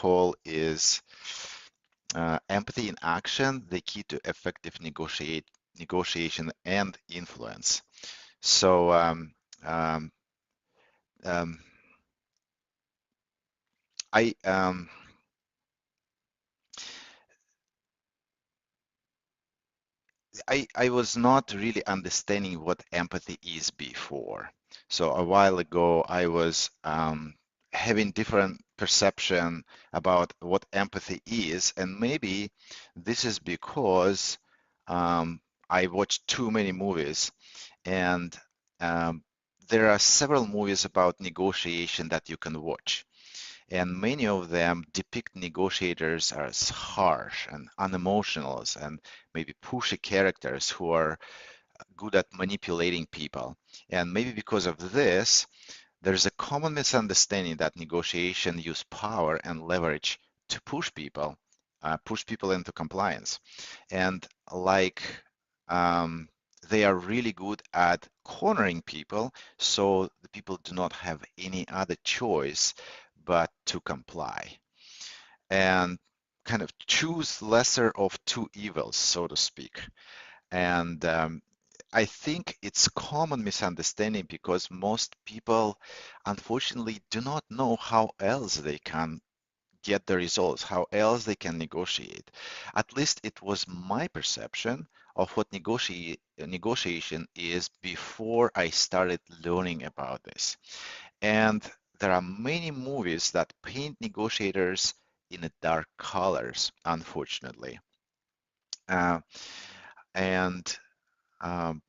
call is Empathy in Action, the Key to Effective Negotiation and Influence. So um, um, I I was not really understanding what empathy is before. So a while ago, I was having different perception about what empathy is, and maybe this is because I watched too many movies, and um, there are several movies about negotiation that you can watch. And many of them depict negotiators as harsh and unemotional and maybe pushy characters who are good at manipulating people. And maybe because of this, there's a common misunderstanding that negotiation use power and leverage to push people into compliance. And like they are really good at cornering people, so the people do not have any other choice but to comply and kind of choose lesser of two evils, so to speak. And I think it's common misunderstanding because most people unfortunately do not know how else they can get the results, how else they can negotiate. At least it was my perception of what negotiation is before I started learning about this. And there are many movies that paint negotiators in a dark colors, unfortunately. Uh, and um,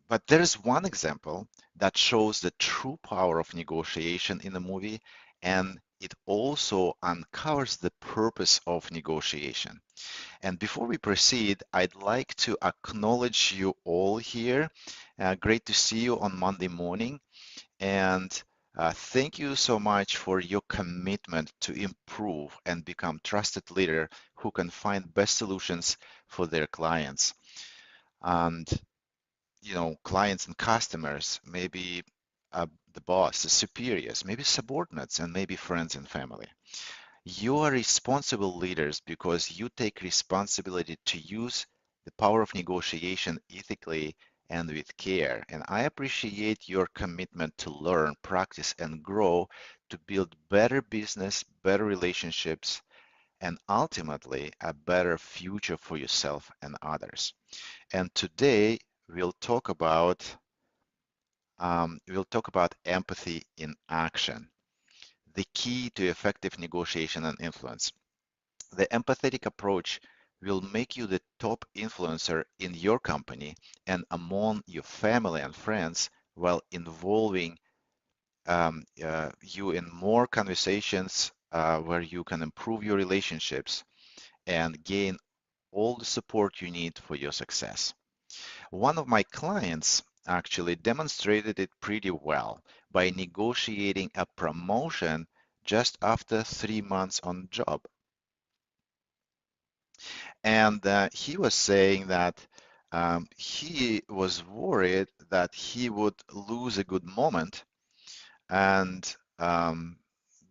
But there is one example that shows the true power of negotiation in the movie, and it also uncovers the purpose of negotiation. And before we proceed, I'd like to acknowledge you all here. Great to see you on Monday morning. And thank you so much for your commitment to improve and become trusted leader who can find best solutions for their clients. And clients and customers, maybe the boss, the superiors, maybe subordinates, and maybe friends and family. You are responsible leaders because you take responsibility to use the power of negotiation ethically and with care. And I appreciate your commitment to learn, practice, and grow to build better business, better relationships, and ultimately a better future for yourself and others. And today we'll talk about empathy in action, the key to effective negotiation and influence. The empathetic approach will make you the top influencer in your company and among your family and friends while involving you in more conversations where you can improve your relationships and gain all the support you need for your success. One of my clients actually demonstrated it pretty well by negotiating a promotion just after 3 months on job. And he was saying that he was worried that he would lose a good moment and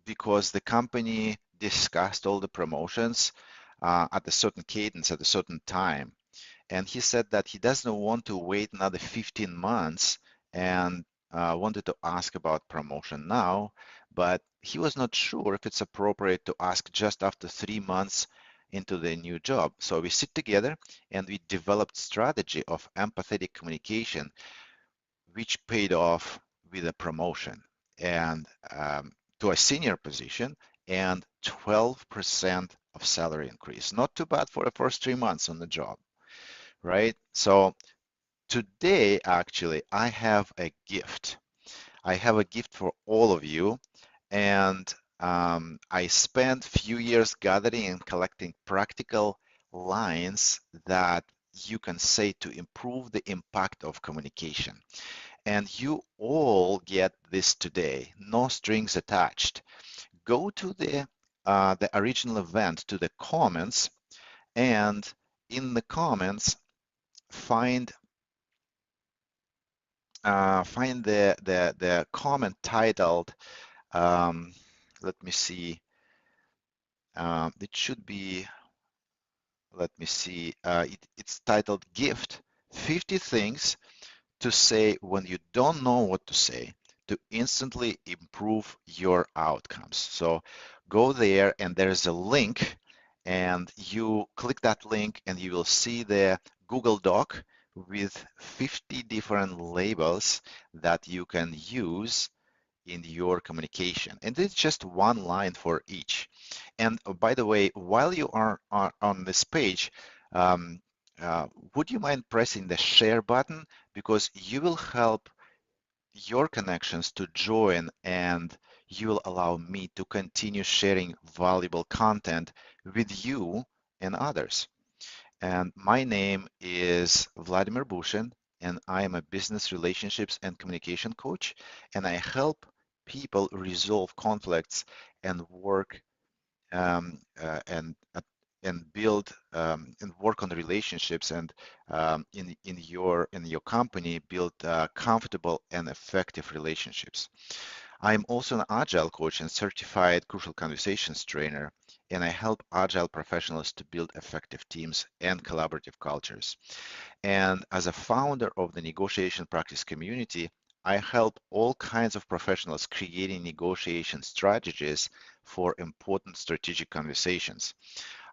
because the company discussed all the promotions at a certain cadence at a certain time. And he said that he doesn't want to wait another 15 months and wanted to ask about promotion now, but he was not sure if it's appropriate to ask just after 3 months into the new job. So we sit together and we developed strategy of empathetic communication, which paid off with a promotion and to a senior position and 12% of salary increase. Not too bad for the first 3 months on the job, right? So today, actually, I have a gift. I have a gift for all of you. And I spent few years gathering and collecting practical lines that you can say to improve the impact of communication. And you all get this today, no strings attached. Go to the original event, to the comments, and in the comments, find find the comment titled, let me see, It should be, let me see, it's titled Gift 50 Things to Say When You Don't Know What to Say to Instantly Improve Your Outcomes. So go there and there's a link and you click that link and you will see the Google Doc with 50 different labels that you can use in your communication. And it's just one line for each. And by the way, while you are on this page, um, would you mind pressing the share button? Because you will help your connections to join and you will allow me to continue sharing valuable content with you and others. And my name is Vladimir Bushin, and I am a business relationships and communication coach, and I help people resolve conflicts and work um, uh, and uh, and build and work on the relationships and in your company build comfortable and effective relationships. I'm also an Agile coach and certified Crucial Conversations trainer, and I help Agile professionals to build effective teams and collaborative cultures. And as a founder of the Negotiation Practice community, I help all kinds of professionals creating negotiation strategies for important strategic conversations.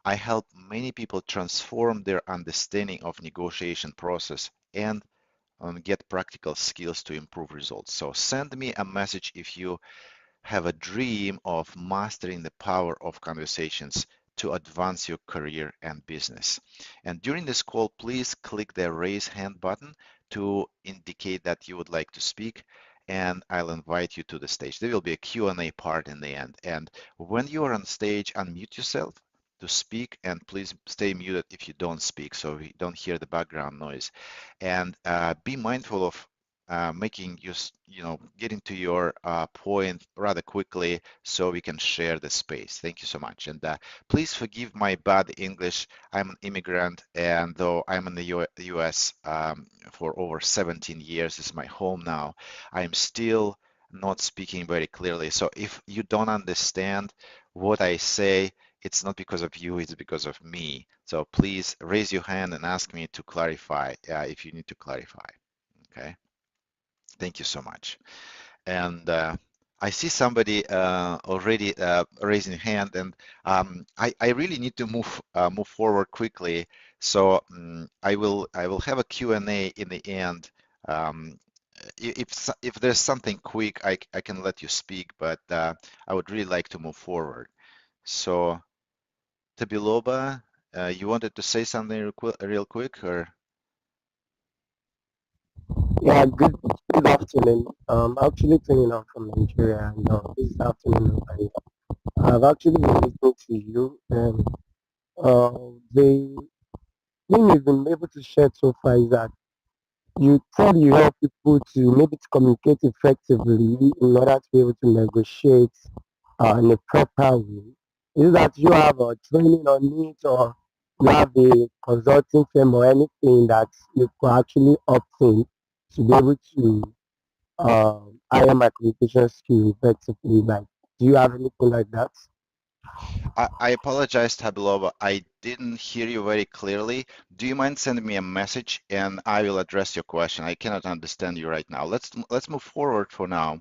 I help many people transform their understanding of negotiation process and get practical skills to improve results. So send me a message if you have a dream of mastering the power of conversations to advance your career and business. And during this call, please click the raise hand button to indicate that you would like to speak, and I'll invite you to the stage. There will be a Q&A part in the end. And when you are on stage, unmute yourself to speak, and please stay muted if you don't speak so we don't hear the background noise. And be mindful of making getting to your point rather quickly so we can share the space. Thank you so much. And please forgive my bad English. I'm an immigrant, and though I'm in the US for over 17 years, it's my home now, I'm still not speaking very clearly. So if you don't understand what I say, it's not because of you, it's because of me. So please raise your hand and ask me to clarify if you need to clarify. Okay, thank you so much. And I see somebody already raising hand, and I really need to move forward quickly. So I will have a Q&A in the end. Um, if there's something quick, I can let you speak, but I would really like to move forward. So Tabiloba, you wanted to say something real quick, or? Yeah, good afternoon. Actually tuning out from Nigeria, and this afternoon I've actually been listening to you, and the thing you've been able to share so far is that you said you help people to maybe to communicate effectively in order to be able to negotiate in a proper way. Is it that you have a training on it, or you have a consulting firm or anything that you could actually obtain to be able to higher my communication skill effectively? Like, do you have anything like that? I apologize, Tabilova. I didn't hear you very clearly. Do you mind sending me a message and I will address your question? I cannot understand you right now. Let's move forward for now.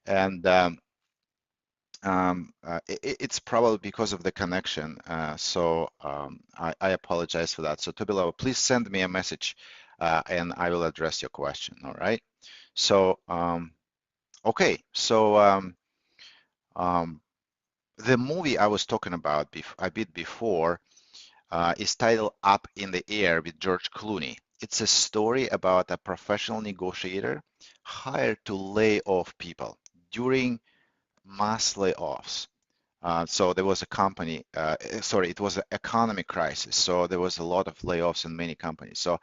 And it's probably because of the connection. I apologize for that. So Tabilova, please send me a message and I will address your question. All right. So okay. So um, the movie I was talking about a bit before is titled Up in the Air with George Clooney. It's a story about a professional negotiator hired to lay off people during mass layoffs. So there was a company, sorry, it was an economic crisis. So there was a lot of layoffs in many companies. So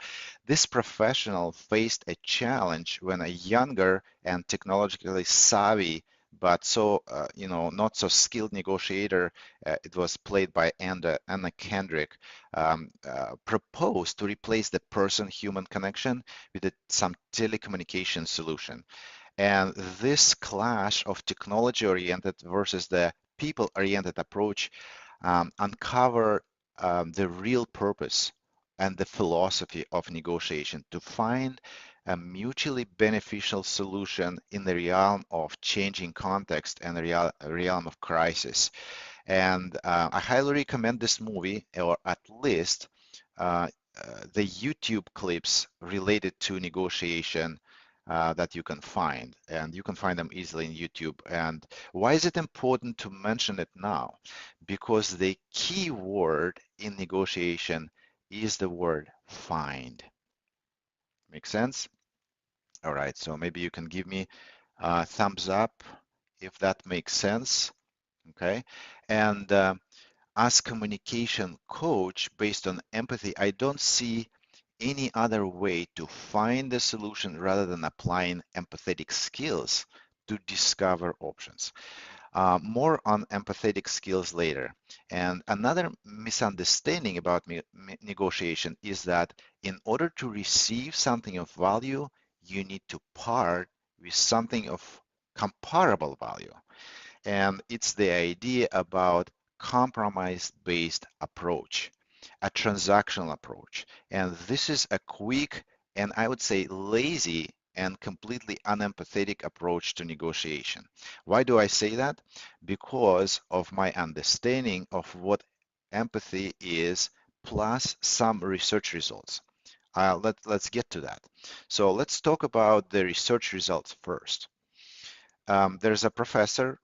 this professional faced a challenge when a younger and technologically savvy, but not so skilled negotiator, it was played by Anna Kendrick, proposed to replace the person-human connection with some telecommunication solution. And this clash of technology-oriented versus the people-oriented approach uncover the real purpose and the philosophy of negotiation to find a mutually beneficial solution in the realm of changing context and the realm of crisis. And I highly recommend this movie, or at least uh, the YouTube clips related to negotiation that you can find. And you can find them easily in YouTube. And why is it important to mention it now? Because the key word in negotiation is the word find. Make sense? All right, so maybe you can give me a thumbs up if that makes sense. Okay. And as communication coach based on empathy, I don't see any other way to find the solution rather than applying empathetic skills to discover options. More on empathetic skills later. And another misunderstanding about negotiation is that in order to receive something of value, you need to part with something of comparable value. And it's the idea about compromise-based approach, a transactional approach. And this is a quick and I would say lazy and completely unempathetic approach to negotiation. Why do I say that? Because of my understanding of what empathy is, plus some research results. Let's get to that. So let's talk about the research results first. There's a professor,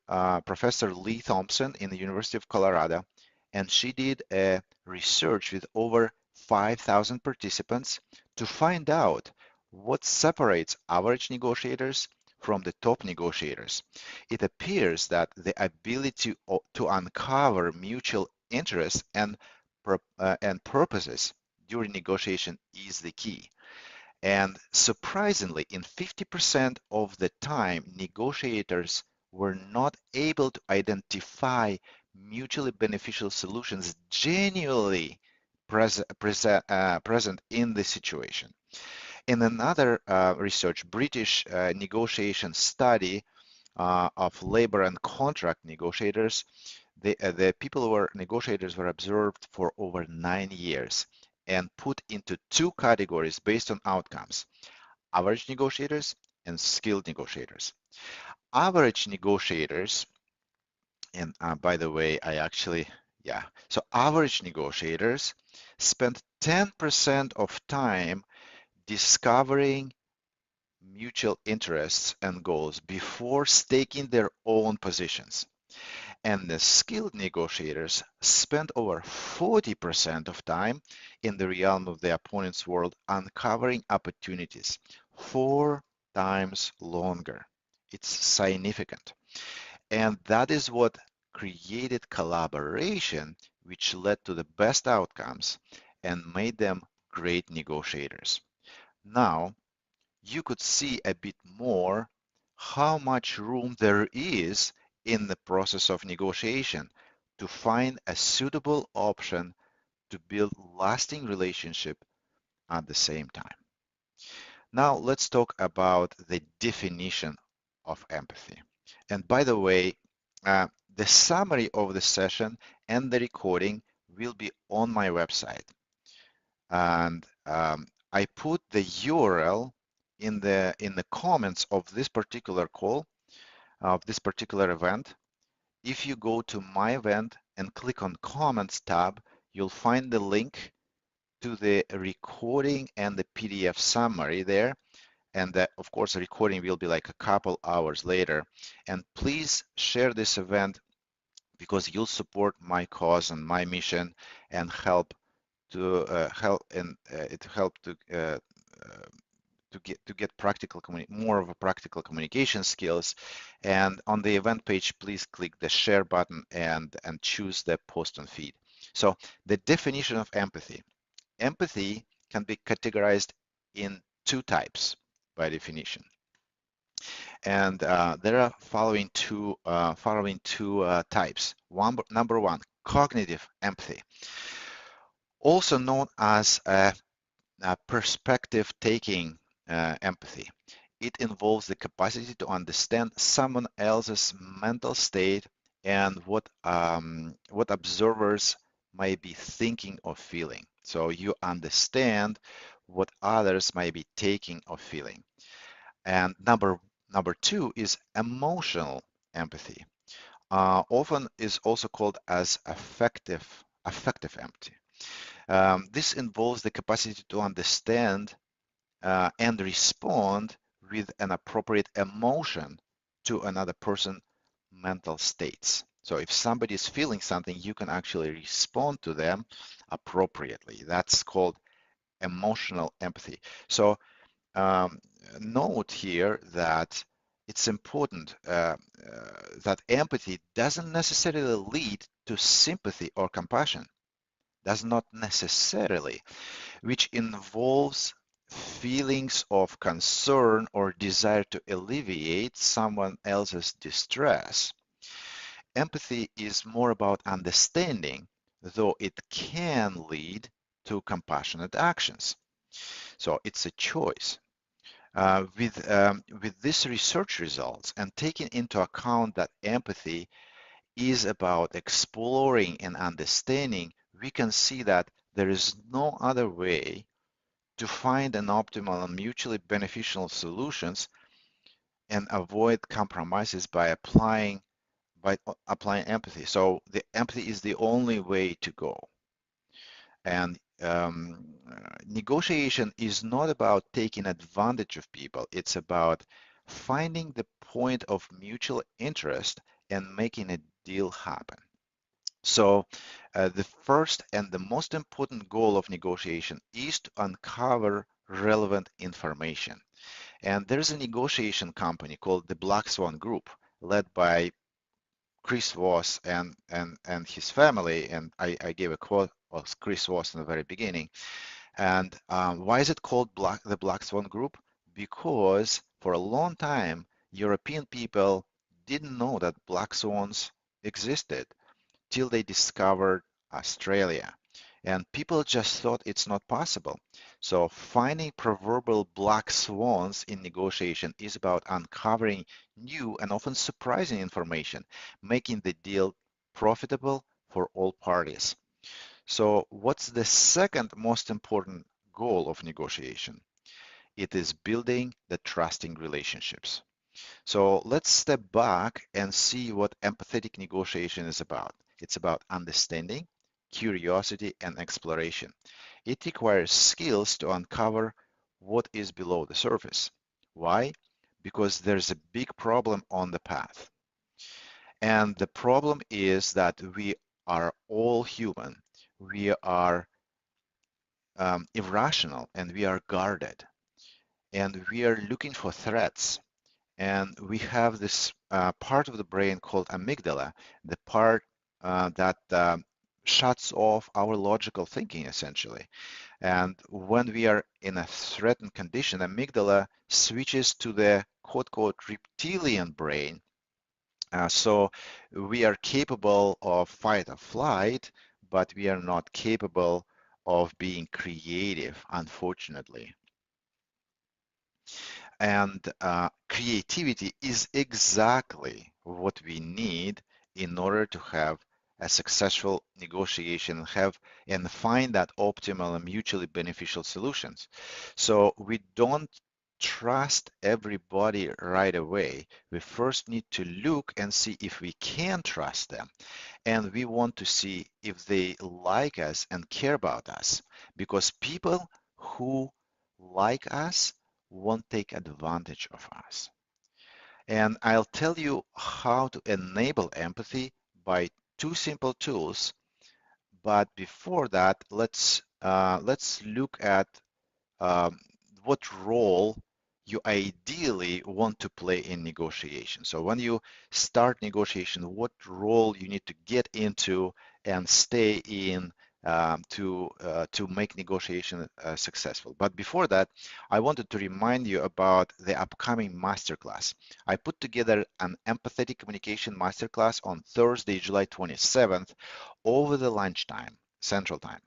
Professor Lee Thompson in the University of Colorado, and she did a research with over 5,000 participants to find out what separates average negotiators from the top negotiators. It appears that the ability to uncover mutual interests and purposes during negotiation is the key. And surprisingly, in 50% of the time, negotiators were not able to identify mutually beneficial solutions genuinely present in the situation. In another research, British negotiation study of labor and contract negotiators, the people who were negotiators were observed for over 9 years and put into two categories based on outcomes: average negotiators and skilled negotiators. Average negotiators, and by the way, so average negotiators spend 10% of time discovering mutual interests and goals before staking their own positions. And the skilled negotiators spend over 40% of time in the realm of the opponent's world uncovering opportunities, 4 times longer. It's significant. And that is what created collaboration, which led to the best outcomes and made them great negotiators. Now, you could see a bit more how much room there is in the process of negotiation to find a suitable option to build lasting relationship at the same time. Now let's talk about the definition of empathy. And by the way, the summary of the session and the recording will be on my website. And I put the URL in the comments of this particular call, of this particular event. If you go to my event and click on comments tab, you'll find the link to the recording and the PDF summary there. And of course, the recording will be like a couple hours later. And please share this event because you'll support my cause and my mission and help to it help to get more of a practical communication skills. And on the event page, please click the share button and choose the post on feed. So the definition of empathy. Empathy can be categorized in two types by definition. And there are following two types. Number one, cognitive empathy, also known as perspective-taking empathy. It involves the capacity to understand someone else's mental state and what observers might be thinking or feeling. So you understand what others might be taking or feeling. And number two is emotional empathy. Often is also called as affective empathy. This involves the capacity to understand and respond with an appropriate emotion to another person's mental states. So if somebody is feeling something, you can actually respond to them appropriately. That's called emotional empathy. So um, note here that it's important that empathy doesn't necessarily lead to sympathy or compassion. Does not necessarily, which involves feelings of concern or desire to alleviate someone else's distress. Empathy is more about understanding, though it can lead to compassionate actions. So it's a choice. With this research results and taking into account that empathy is about exploring and understanding, we can see that there is no other way to find an optimal and mutually beneficial solutions and avoid compromises by applying empathy. So the empathy is the only way to go. And negotiation is not about taking advantage of people. It's about finding the point of mutual interest and making a deal happen. So the first and the most important goal of negotiation is to uncover relevant information. And there's a negotiation company called the Black Swan Group, led by Chris Voss and his family. And I gave a quote of Chris Voss in the very beginning. And why is it called the Black Swan Group? Because for a long time, European people didn't know that black swans existed till they discovered Australia. And people just thought it's not possible. So finding proverbial black swans in negotiation is about uncovering new and often surprising information, making the deal profitable for all parties. So what's the second most important goal of negotiation? It is building the trusting relationships. So let's step back and see what empathetic negotiation is about. It's about understanding, curiosity, and exploration. It requires skills to uncover what is below the surface. Why? Because there's a big problem on the path. And the problem is that we are all human. We are irrational and we are guarded and we are looking for threats. And we have this part of the brain called amygdala, the part that shuts off our logical thinking essentially. And when we are in a threatened condition, amygdala switches to the quote quote reptilian brain. So we are capable of fight or flight, but we are not capable of being creative, unfortunately. And creativity is exactly what we need in order to have a successful negotiation and find that optimal and mutually beneficial solutions. So we don't trust everybody right away. We first need to look and see if we can trust them. And we want to see if they like us and care about us. Because people who like us won't take advantage of us. And I'll tell you how to enable empathy by two simple tools. But before that, let's look at um, what role you ideally want to play in negotiation. So when you start negotiation, what role you need to get into and stay in to make negotiation successful. But before that, I wanted to remind you about the upcoming masterclass. I put together an empathetic communication masterclass on Thursday, July 27th, over the lunchtime, Central Time.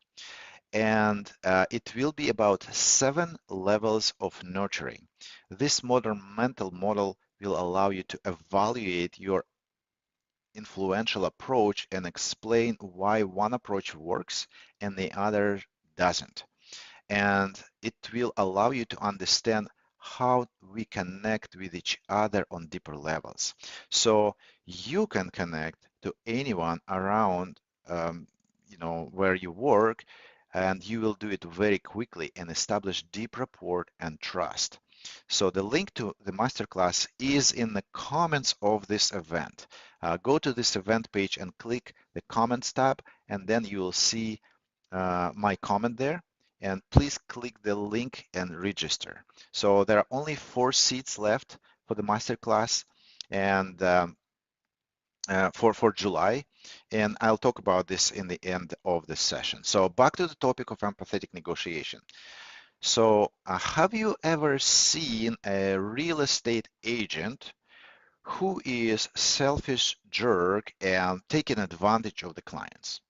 And it will be about 7 levels of nurturing. This modern mental model will allow you to evaluate your influential approach and explain why one approach works and the other doesn't. And it will allow you to understand how we connect with each other on deeper levels. So you can connect to anyone around, where you work, and you will do it very quickly and establish deep rapport and trust. So the link to the masterclass is in the comments of this event. Go to this event page and click the comments tab, and then you will see my comment there. And please click the link and register. So there are only 4 seats left for the masterclass, and for July, and I'll talk about this in the end of the session. So back to the topic of empathetic negotiation. So have you ever seen a real estate agent who is selfish jerk and taking advantage of the clients?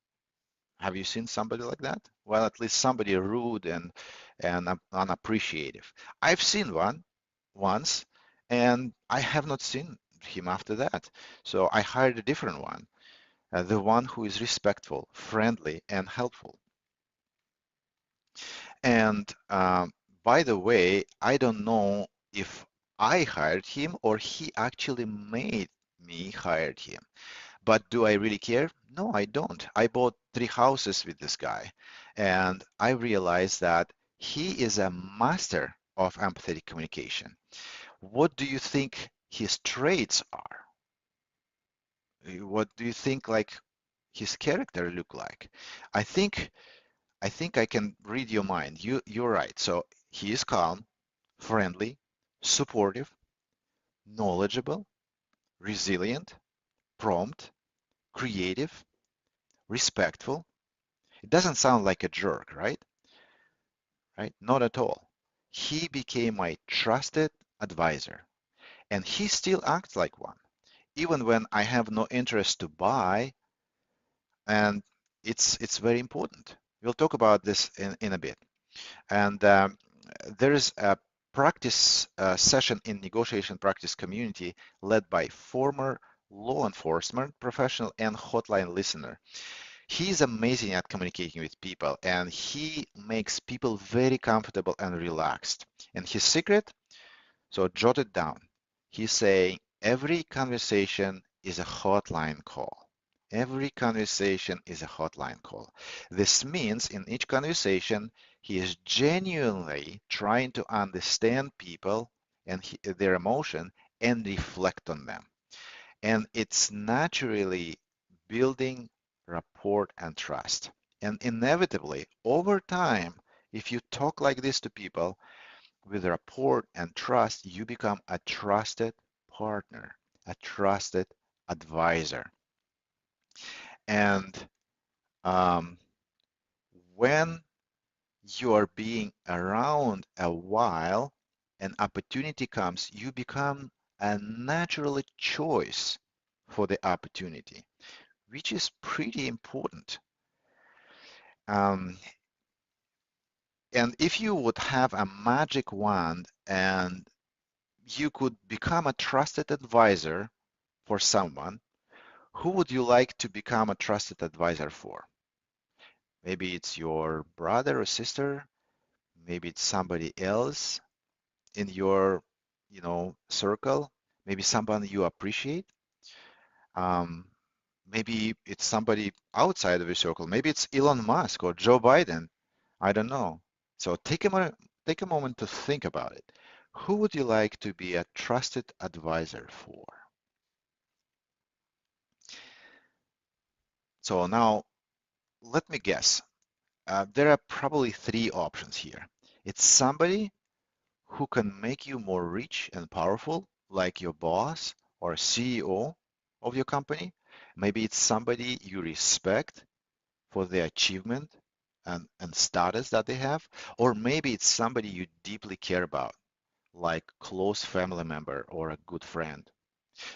Have you seen somebody like that? Well, at least somebody rude and unappreciative. I've seen one once, and I have not seen him after that. So I hired a different one, the one who is respectful, friendly, and helpful. And by the way, I don't know if I hired him or he actually made me hired him. But do I really care? No, I don't. I bought 3 houses with this guy, and I realized that he is a master of empathetic communication. What do you think his traits are? What do you think like his character look like? I think I can read your mind. You're right. So he is calm, friendly, supportive, knowledgeable, resilient, prompt, creative, respectful. It doesn't sound like a jerk, right? Right? Not at all. He became my trusted advisor, and he still acts like one, even when I have no interest to buy, and it's very important. We'll talk about this in a bit. And there is a practice session in negotiation practice community led by former law enforcement professional and hotline listener. He's amazing at communicating with people, and he makes people very comfortable and relaxed. And his secret, so jot it down. He's saying every conversation is a hotline call. Every conversation is a hotline call. This means in each conversation, he is genuinely trying to understand people and their emotion and reflect on them. And it's naturally building rapport and trust. And inevitably, over time, if you talk like this to people with rapport and trust, you become a trusted partner, a trusted advisor. And um, when you are being around a while, an opportunity comes, you become a natural choice for the opportunity, which is pretty important. Um, and if you would have a magic wand and you could become a trusted advisor for someone, who would you like to become a trusted advisor for? Maybe it's your brother or sister, maybe it's somebody else in your, circle, maybe someone you appreciate. Um, maybe it's somebody outside of your circle. Maybe it's Elon Musk or Joe Biden. I don't know. So take a moment to think about it. Who would you like to be a trusted advisor for? So now let me guess. There are probably 3 options here. It's somebody who can make you more rich and powerful, like your boss or CEO of your company. Maybe it's somebody you respect for their achievement and status that they have, or maybe it's somebody you deeply care about, like close family member or a good friend.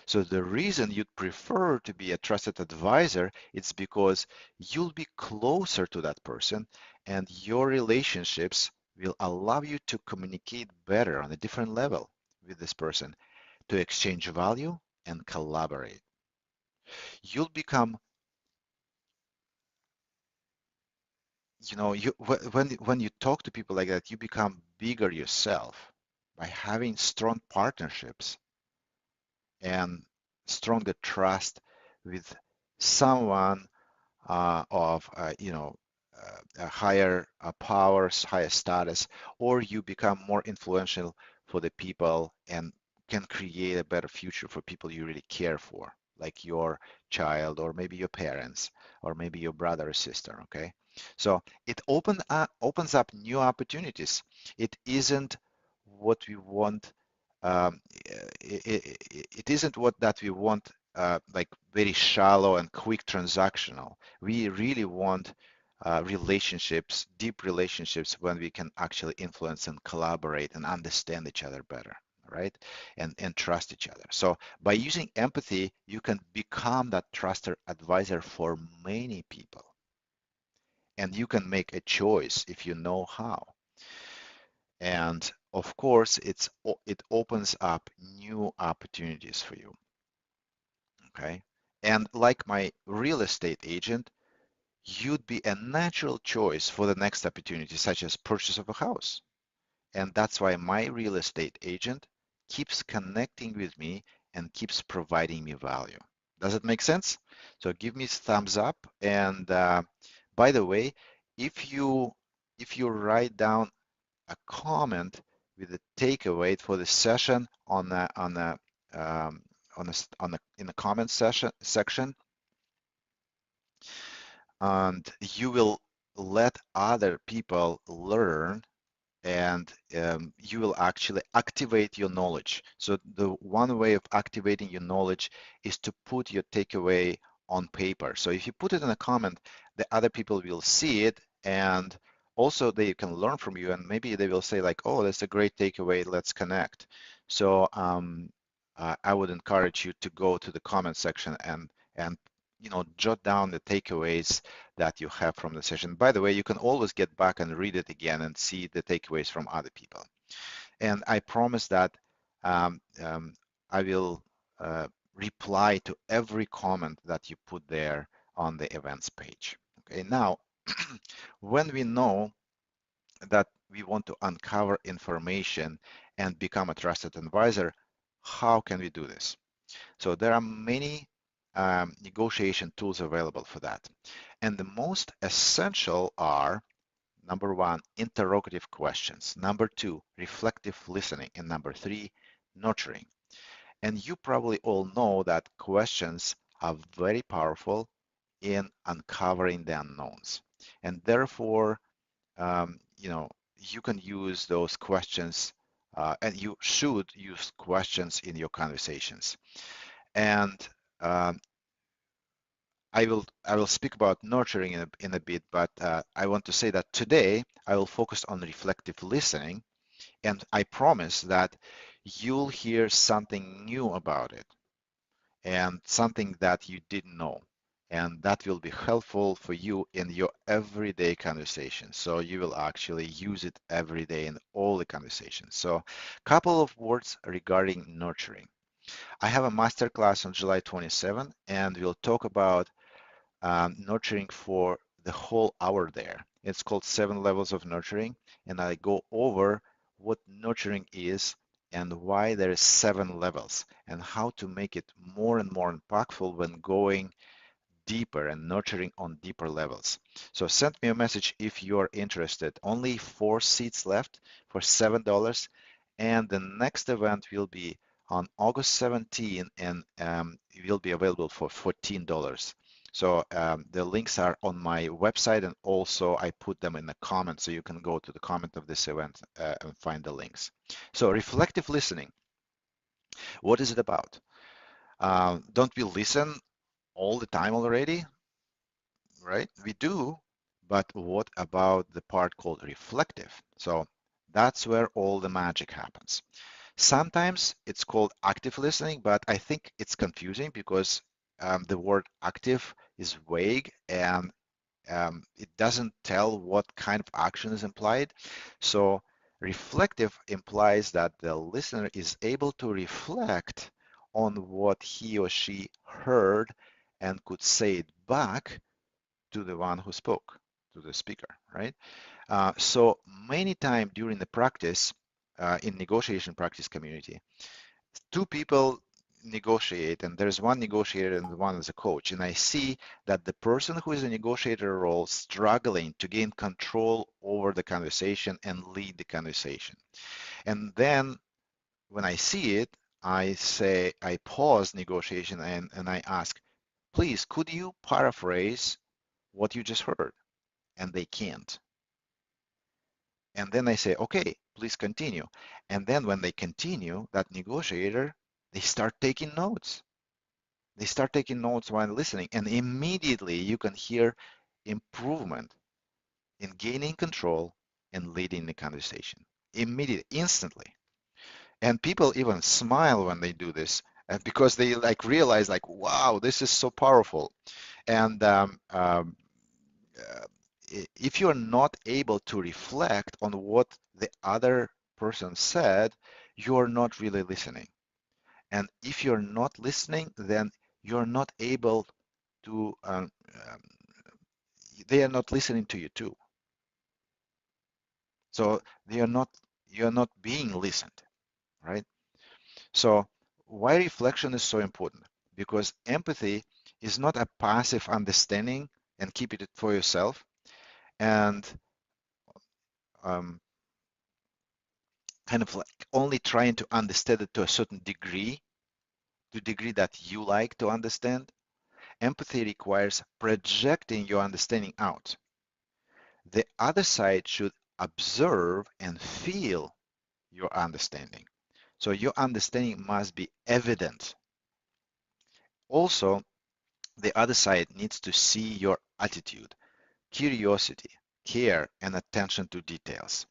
So the reason you'd prefer to be a trusted advisor is because you'll be closer to that person and your relationships will allow you to communicate better on a different level with this person, to exchange value and collaborate. You'll become, when you talk to people like that, you become bigger yourself by having strong partnerships and stronger trust with someone of a higher powers, higher status, or you become more influential for the people and can create a better future for people you really care for, like your child or maybe your parents or maybe your brother or sister. Okay, so it opens up new opportunities. It isn't what we want. It isn't what that we want, like very shallow and quick transactional. We really want relationships, deep relationships, when we can actually influence and collaborate and understand each other better, right? And trust each other. So by using empathy, you can become that trusted advisor for many people. And you can make a choice if you know how. And of course, it opens up new opportunities for you. Okay. And like my real estate agent, you'd be a natural choice for the next opportunity, such as purchase of a house. And that's why my real estate agent keeps connecting with me and keeps providing me value. Does it make sense? So give me a thumbs up. And by the way, if you if you write down a comment with a takeaway for the session um, in the comment section, and you will let other people learn, and you will actually activate your knowledge. So the one way of activating your knowledge is to put your takeaway on paper. So if you put it in a comment, the other people will see it, and also they can learn from you, and maybe they will say like, oh, that's a great takeaway, let's connect. So I would encourage you to go to the comment section and jot down the takeaways that you have from the session. By the way, you can always get back and read it again and see the takeaways from other people. And I promise that um, um, I will reply to every comment that you put there on the events page. Okay, now, when we know that we want to uncover information and become a trusted advisor, how can we do this? So there are many negotiation tools available for that. And the most essential are: number one, interrogative questions; number two, reflective listening; and number three, nurturing. And you probably all know that questions are very powerful in uncovering the unknowns. And therefore, you can use those questions, and you should use questions in your conversations. And um, I will speak about nurturing in a bit, but I want to say that today I will focus on reflective listening, and I promise that you'll hear something new about it and something that you didn't know, and that will be helpful for you in your everyday conversation. So you will actually use it every day in all the conversations. So, couple of words regarding nurturing. I have a masterclass on July 27, and we'll talk about nurturing for the whole hour there. It's called 7 Levels of Nurturing, and I go over what nurturing is and why there is 7 levels and how to make it more and more impactful when going deeper and nurturing on deeper levels. So send me a message if you're interested. Only 4 seats left for $7, and the next event will be on August 17, and it will be available for $14. So the links are on my website, and also I put them in the comments, so you can go to the comment of this event and find the links. So reflective listening, what is it about? Don't we listen all the time already? Right? We do, but what about the part called reflective? So that's where all the magic happens. Sometimes it's called active listening, but I think it's confusing because the word active is vague, and it doesn't tell what kind of action is implied. So reflective implies that the listener is able to reflect on what he or she heard and could say it back to the one who spoke, to the speaker, right? So many times during the practice, in negotiation practice community, two people negotiate, and there's one negotiator and one is a coach, and I see that the person who is a negotiator role struggling to gain control over the conversation and lead the conversation. And then when I see it, I pause negotiation and I ask, please, could you paraphrase what you just heard? And they can't. And then I say, okay, please continue. And then when they continue, that negotiator, they start taking notes. They start taking notes while listening, and immediately you can hear improvement in gaining control and leading the conversation. Immediately, instantly. And people even smile when they do this because they like realize like, wow, this is so powerful. And uh, if you're not able to reflect on what the other person said, you're not really listening. And if you're not listening, then you're not able to, they are not listening to you too. So they are not, you're not being listened, right? So why reflection is so important? Because empathy is not a passive understanding and keep it for yourself and um, kind of like only trying to understand it to a certain degree, to degree that you like to understand. Empathy requires projecting your understanding out. The other side should observe and feel your understanding. So your understanding must be evident. Also, the other side needs to see your attitude, curiosity, care, and attention to details.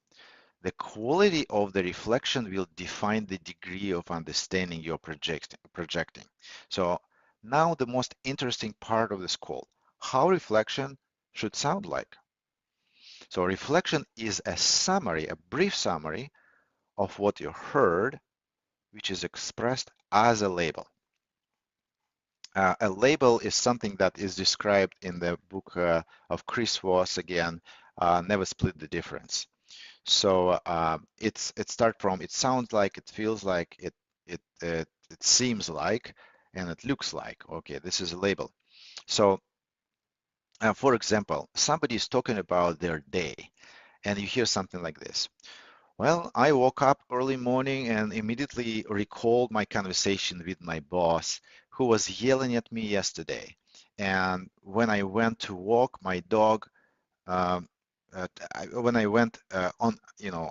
The quality of the reflection will define the degree of understanding you're projecting. So now the most interesting part of this call, how reflection should sound like. So reflection is a summary, a brief summary of what you heard, which is expressed as a label. A label is something that is described in the book of Chris Voss again, Never Split the Difference. So it starts from it sounds like, it feels like, it seems like, and it looks like. Okay, this is a label. So for example, somebody is talking about their day, and you hear something like this. Well, I woke up early morning and immediately recalled my conversation with my boss, who was yelling at me yesterday. And when I went to walk my dog, um, when I went on,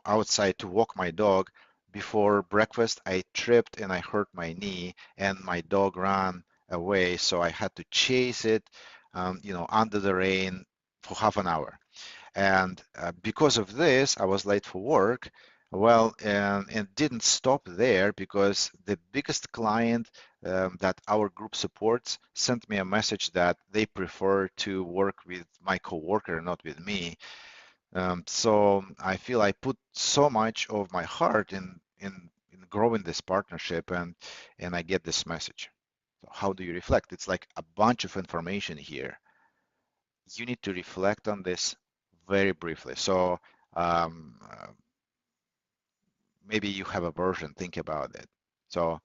outside to walk my dog before breakfast, I tripped and I hurt my knee, and my dog ran away, so I had to chase it, under the rain for half an hour. And because of this, I was late for work. Well, and didn't stop there because the biggest client that our group supports sent me a message that they prefer to work with my coworker, not with me. So I feel I put so much of my heart in growing this partnership, and I get this message. So how do you reflect? It's like a bunch of information here. You need to reflect on this very briefly. So um, uh, maybe you have a version, think about it. So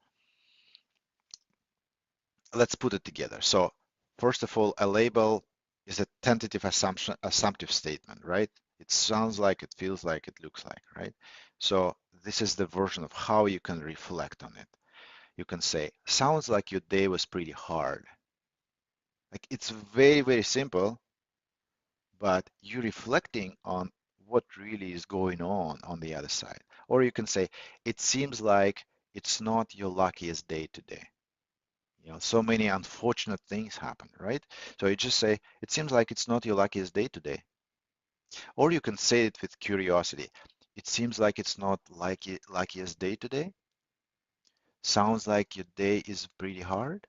let's put it together. So first of all, a label is a tentative assumptive statement, right? It sounds like, it feels like, it looks like, right? So this is the version of how you can reflect on it. You can say, sounds like your day was pretty hard. Like it's very, very simple, but you're reflecting on what really is going on the other side. Or you can say, it seems like it's not your luckiest day today. So many unfortunate things happen, right? So you just say, it seems like it's not your luckiest day today. Or you can say it with curiosity. It seems like it's not luckiest day today. Sounds like your day is pretty hard.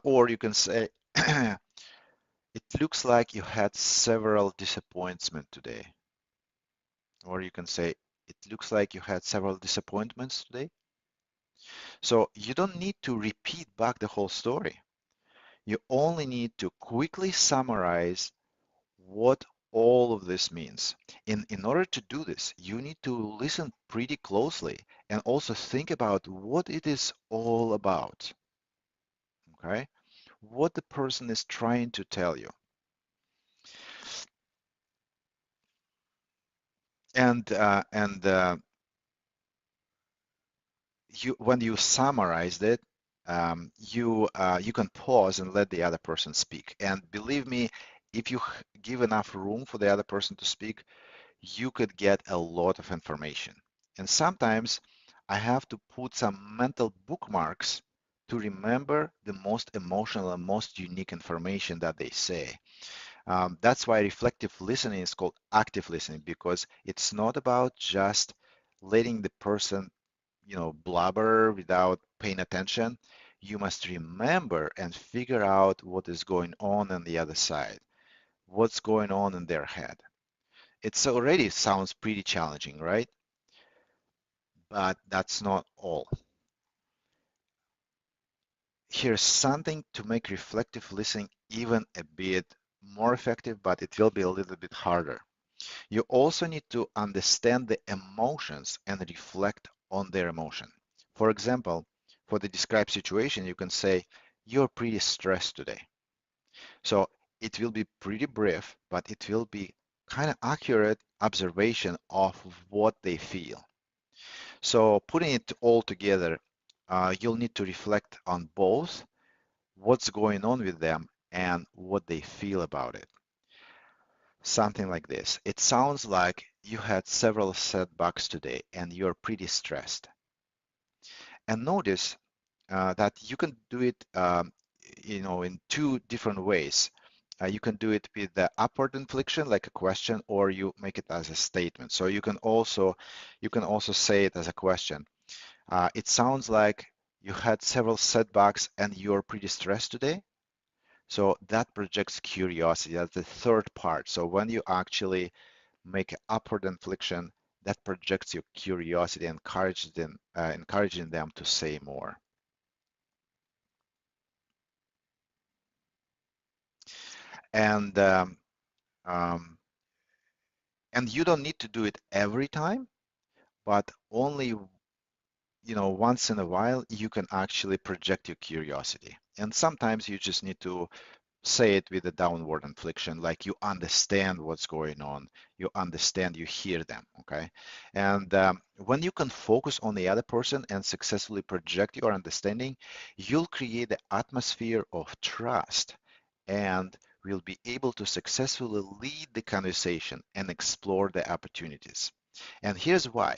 Or you can say, it looks like you had several disappointments today. Or you can say, it looks like you had several disappointments today. So you don't need to repeat back the whole story. You only need to quickly summarize what all of this means. In order to do this, you need to listen pretty closely and also think about what it is all about, okay? What the person is trying to tell you. And when you summarized it, you can pause and let the other person speak. And believe me, if you give enough room for the other person to speak, you could get a lot of information. And sometimes I have to put some mental bookmarks to remember the most emotional and most unique information that they say. That's why reflective listening is called active listening, because it's not about just letting the person, blubber without paying attention. You must remember and figure out what is going on the other side, what's going on in their head. It's already sounds pretty challenging, right? But that's not all. Here's something to make reflective listening even a bit more effective, but it will be a little bit harder. You also need to understand the emotions and reflect on their emotion. For example, for the described situation, you can say, "You're pretty stressed today." So it will be pretty brief, but it will be kind of accurate observation of what they feel. So putting it all together, you'll need to reflect on both what's going on with them and what they feel about it. Something like this. It sounds like you had several setbacks today and you're pretty stressed. And notice that you can do it, in two different ways. You can do it with the upward inflection, like a question, or you make it as a statement. So you can also say it as a question. It sounds like you had several setbacks and you're pretty stressed today. So that projects curiosity. That's the third part. So when you actually make an upward inflection, that projects your curiosity and encouraging them to say more. And um, and you don't need to do it every time, but only once in a while you can actually project your curiosity. And sometimes you just need to say it with a downward inflection, like you understand what's going on, you understand, you hear them, okay? And when you can focus on the other person and successfully project your understanding, you'll create the atmosphere of trust and will be able to successfully lead the conversation and explore the opportunities. And here's why.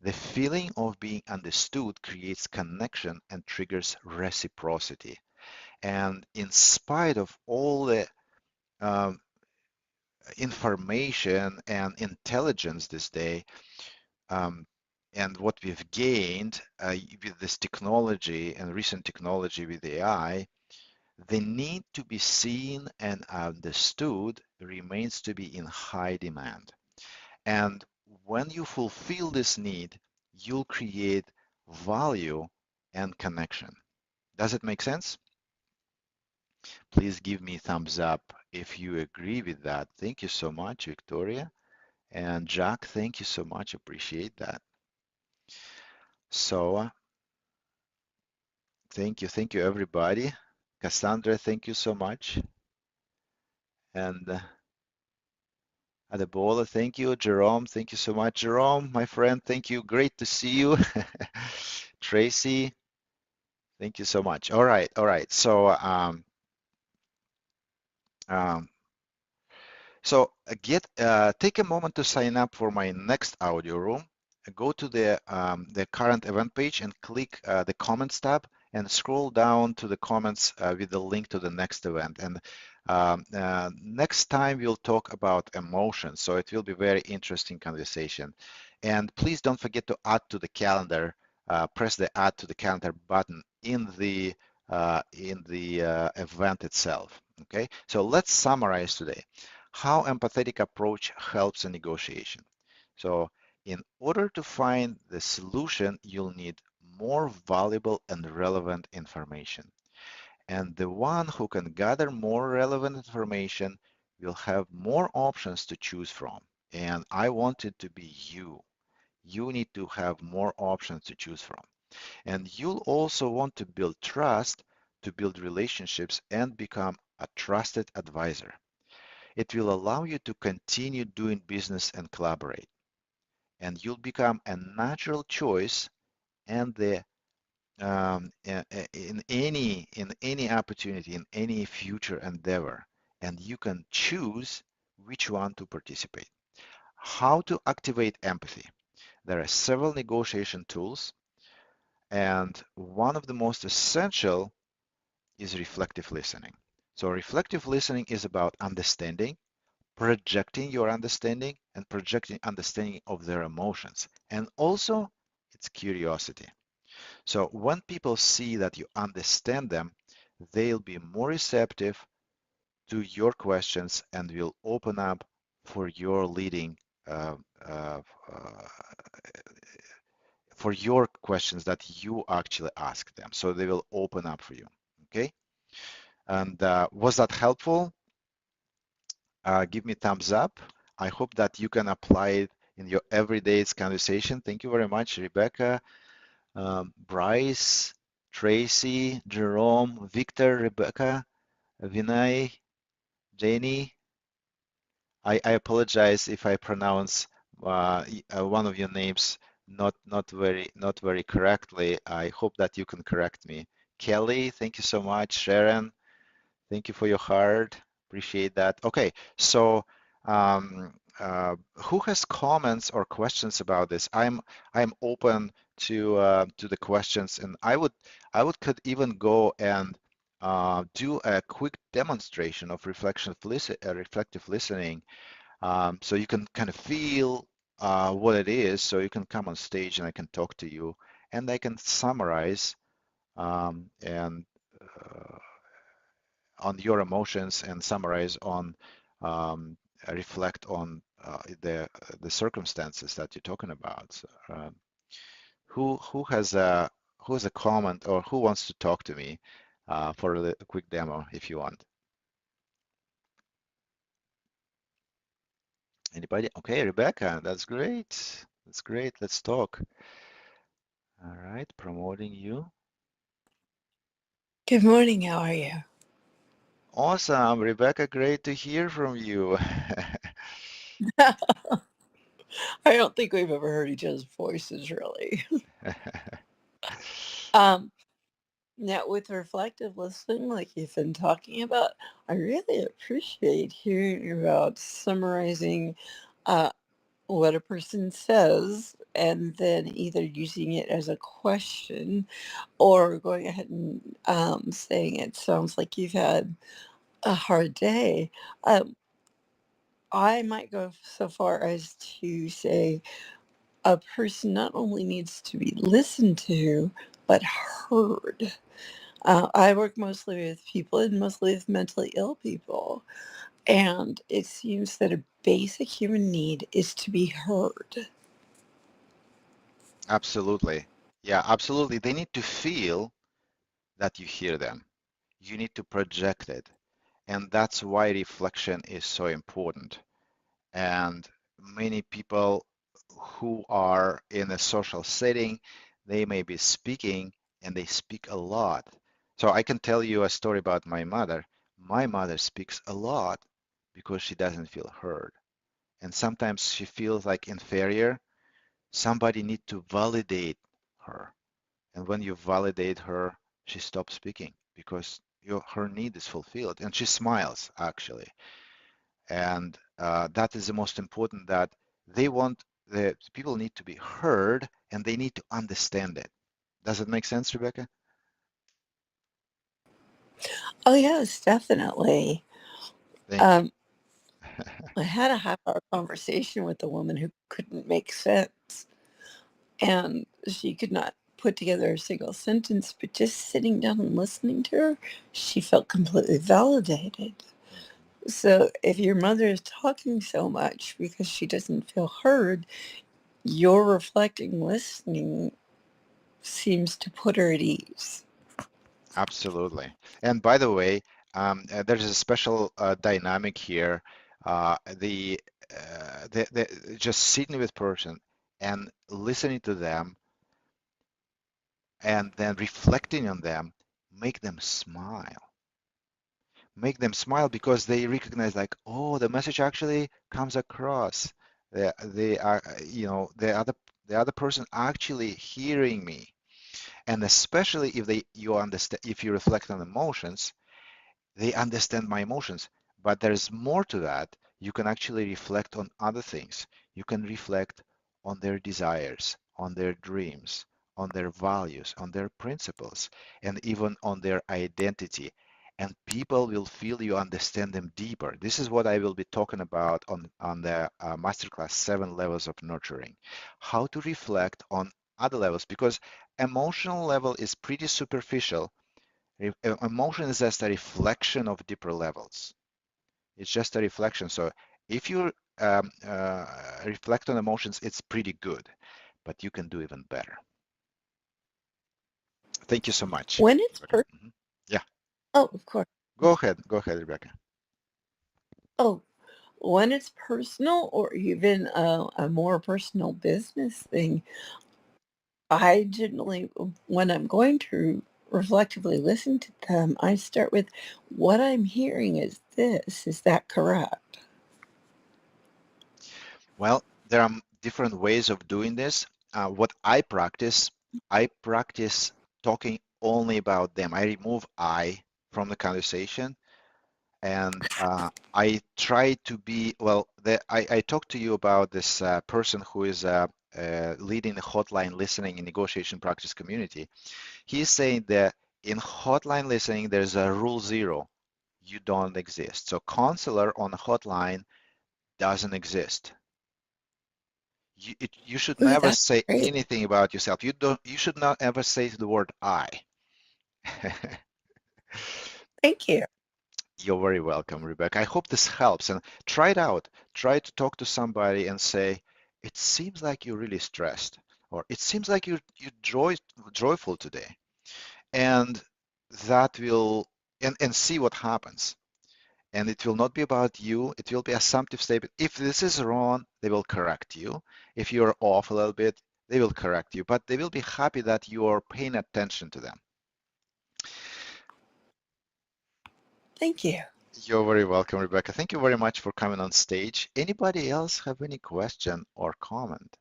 The feeling of being understood creates connection and triggers reciprocity. And in spite of all the um, information and intelligence this day, um, and what we've gained with this technology and recent technology with AI, the need to be seen and understood remains to be in high demand. And when you fulfill this need, you'll create value and connection. Does it make sense? Please give me thumbs up if you agree with that. Thank you so much, Victoria. And Jack, thank you so much. Appreciate that. So, thank you, everybody. Cassandra, thank you so much. And Adebola, thank you. Jerome, thank you so much. Jerome, my friend, thank you. Great to see you. Tracy, thank you so much. All right, all right. Um, take a moment to sign up for my next audio room. Go to the current event page and click the comments tab and scroll down to the comments with the link to the next event. And next time we'll talk about emotions, so it will be very interesting conversation. And please don't forget to add to the calendar. Press the add to the calendar button in the event itself. Okay, so let's summarize today how empathetic approach helps in negotiation. So in order to find the solution, you'll need more valuable and relevant information. And the one who can gather more relevant information will have more options to choose from. And I want it to be you. You need to have more options to choose from. And you'll also want to build trust, to build relationships, and become a trusted advisor. It will allow you to continue doing business and collaborate. And you'll become a natural choice and the in any opportunity, in any future endeavor, and you can choose which one to participate. How to activate empathy? There are several negotiation tools, and one of the most essential is reflective listening. So reflective listening is about understanding, projecting your understanding, and projecting understanding of their emotions, and also it's curiosity. So when people see that you understand them, they'll be more receptive to your questions and will open up for your leading uh, uh, uh, for your questions that you actually ask them. So they will open up for you. Okay. And was that helpful? Give me thumbs up. I hope that you can apply it in your everyday conversation. Thank you very much, Rebecca, Bryce, Tracy, Jerome, Victor, Rebecca, Vinay, Jenny. I apologize if I pronounce one of your names not very correctly. I hope that you can correct me. Kelly, thank you so much. Sharon, thank you for your heart. Appreciate that. Okay, so who has comments or questions about this? I'm open to the questions, and I would could even go and do a quick demonstration of reflective listening, so you can kind of feel what it is. So you can come on stage and I can talk to you, and I can summarize and on your emotions and summarize on reflect on the circumstances that you're talking about. So, who has a comment or who wants to talk to me for a quick demo if you want? Anybody? Okay, Rebecca, that's great. That's great. Let's talk. All right, promoting you. Good morning. How are you? Awesome, Rebecca. Great to hear from you. I don't think we've ever heard each other's voices really. Um, Now, with reflective listening, like you've been talking about, I really appreciate hearing about summarizing uh, what a person says and then either using it as a question or going ahead and saying it sounds like you've had a hard day. Um, I might go so far as to say a person not only needs to be listened to, but heard. I work mostly with people and mostly with mentally ill people. And it seems that a basic human need is to be heard. Absolutely. Yeah, absolutely. They need to feel that you hear them. You need to project it. And that's why reflection is so important. And many people who are in a social setting, they may be speaking and they speak a lot. So I can tell you a story about my mother. My mother speaks a lot because she doesn't feel heard. And sometimes she feels like inferior. Somebody need to validate her. And when you validate her, she stops speaking because her need is fulfilled. And she smiles, actually. And that is the most important, that the people need to be heard and they need to understand it. Does it make sense, Rebecca? Oh, yes, definitely. Thank you. Um, I had a half-hour conversation with a woman who couldn't make sense, and she could not put together a single sentence, but just sitting down and listening to her, she felt completely validated. So if your mother is talking so much because she doesn't feel heard, your reflecting listening seems to put her at ease. Absolutely. And by the way, there's a special dynamic here. The, just sitting with person and listening to them and then reflecting on them, make them smile. Make them smile because they recognize like, oh, the message actually comes across. They are, the other person actually hearing me. And especially if you understand, if you reflect on emotions, they understand my emotions. But there's more to that. You can actually reflect on other things. You can reflect on their desires, on their dreams, on their values, on their principles, and even on their identity. And people will feel you understand them deeper. This is what I will be talking about on the Masterclass 7 Levels of Nurturing. How to reflect on other levels, because emotional level is pretty superficial. Emotion is just a reflection of deeper levels. It's just a reflection. So if you reflect on emotions, it's pretty good, but you can do even better. Thank you so much, When it's Rebecca. Yeah, oh, of course. go ahead. Go ahead, Rebecca. Oh, when it's personal or even a more personal business thing, I generally, when I'm going to reflectively listen to them, I start with what I'm hearing is this. Is that correct? Well, there are different ways of doing this. What I practice talking only about them. I remove I from the conversation, and I try to be, well, I talked to you about this person who is leading the hotline listening and negotiation practice community. He's saying that in hotline listening, there's a rule zero. You don't exist. So counselor on the hotline doesn't exist. You should Ooh, never that's say great. anything about yourself. You should not ever say the word I. Thank you. You're very welcome, Rebecca. I hope this helps, and try it out. Try to talk to somebody and say, "It seems like you're really stressed," or "It seems like you're joyful today," and that will and see what happens. And it will not be about you. It will be assumptive statement. If this is wrong, they will correct you. If you're off a little bit, they will correct you, but they will be happy that you are paying attention to them. Thank you. You're very welcome, Rebecca. Thank you very much for coming on stage. Anybody else have any question or comment?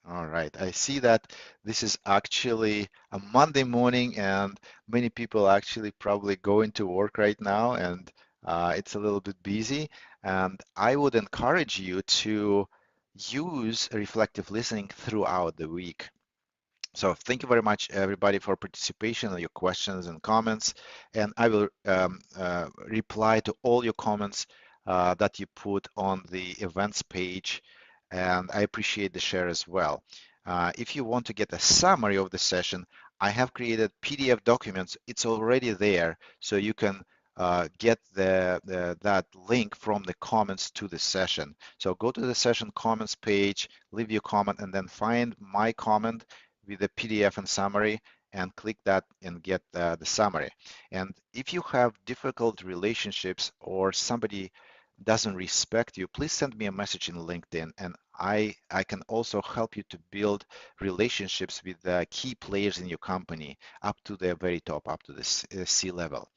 All right, I see that this is actually a Monday morning and many people actually probably going to work right now, and it's a little bit busy. And I would encourage you to use reflective listening throughout the week. So thank you very much, everybody, for participation and your questions and comments. And I will reply to all your comments that you put on the events page. And I appreciate the share as well. If you want to get a summary of the session, I have created PDF documents. It's already there, so you can get that link from the comments to the session. So go to the session comments page, leave your comment, and then find my comment with the PDF and summary, and click that and get the summary. And if you have difficult relationships or somebody doesn't respect you, please send me a message in LinkedIn, and I can also help you to build relationships with the key players in your company up to the very top, up to the C-level.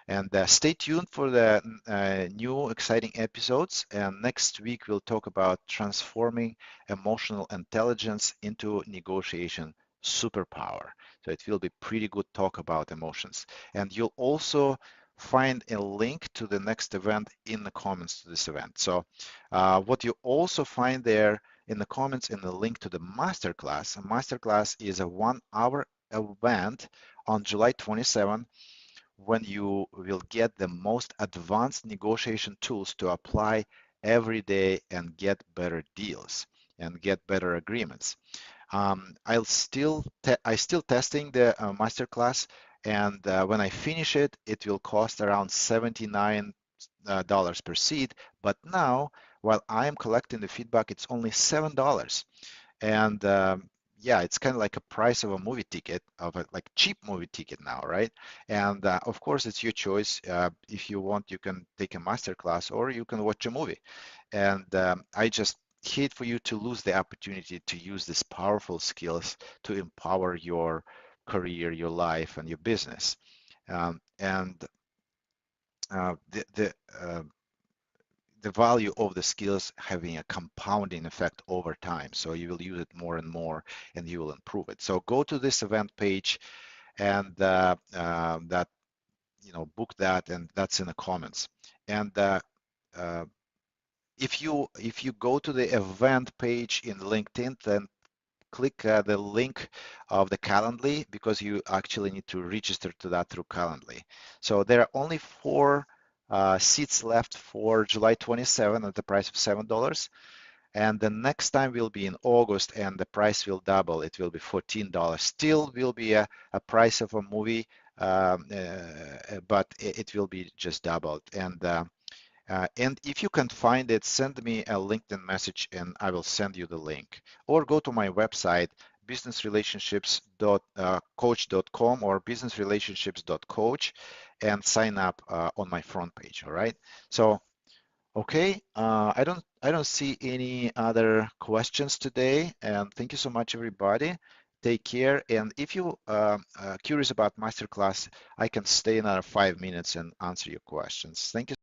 And stay tuned for the new exciting episodes. And next week, we'll talk about transforming emotional intelligence into negotiation superpower. So it will be pretty good talk about emotions. And you'll also find a link to the next event in the comments to this event. So what you also find there in the comments in the link to the masterclass. A masterclass is a 1-hour event on July 27th when you will get the most advanced negotiation tools to apply every day and get better deals and get better agreements. I still testing the masterclass, and when I finish it, it will cost around $79 per seat. But now, while I am collecting the feedback, it's only $7. And yeah, it's kind of like a price of a movie ticket, of a like cheap movie ticket now, right? And of course, it's your choice. If you want, you can take a master class or you can watch a movie. And I just hate for you to lose the opportunity to use these powerful skills to empower your career, your life, and your business. And uh, the the uh, the value of the skills having a compounding effect over time. So you will use it more and more, and you will improve it. So go to this event page, and that book that, and that's in the comments. And uh, if you go to the event page in LinkedIn, then click the link of the Calendly, because you actually need to register to that through Calendly. So there are only 4 seats left for July 27 at the price of $7. And the next time will be in August, and the price will double. It will be $14. Still will be a price of a movie, but it will be just doubled. And if you can find it, send me a LinkedIn message and I will send you the link. Or go to my website, businessrelationships.coach.com or businessrelationships.coach, and sign up on my front page. All right. So, okay, I don't see any other questions today. And thank you so much, everybody. Take care. And if you curious about masterclass, I can stay another 5 minutes and answer your questions. Thank you.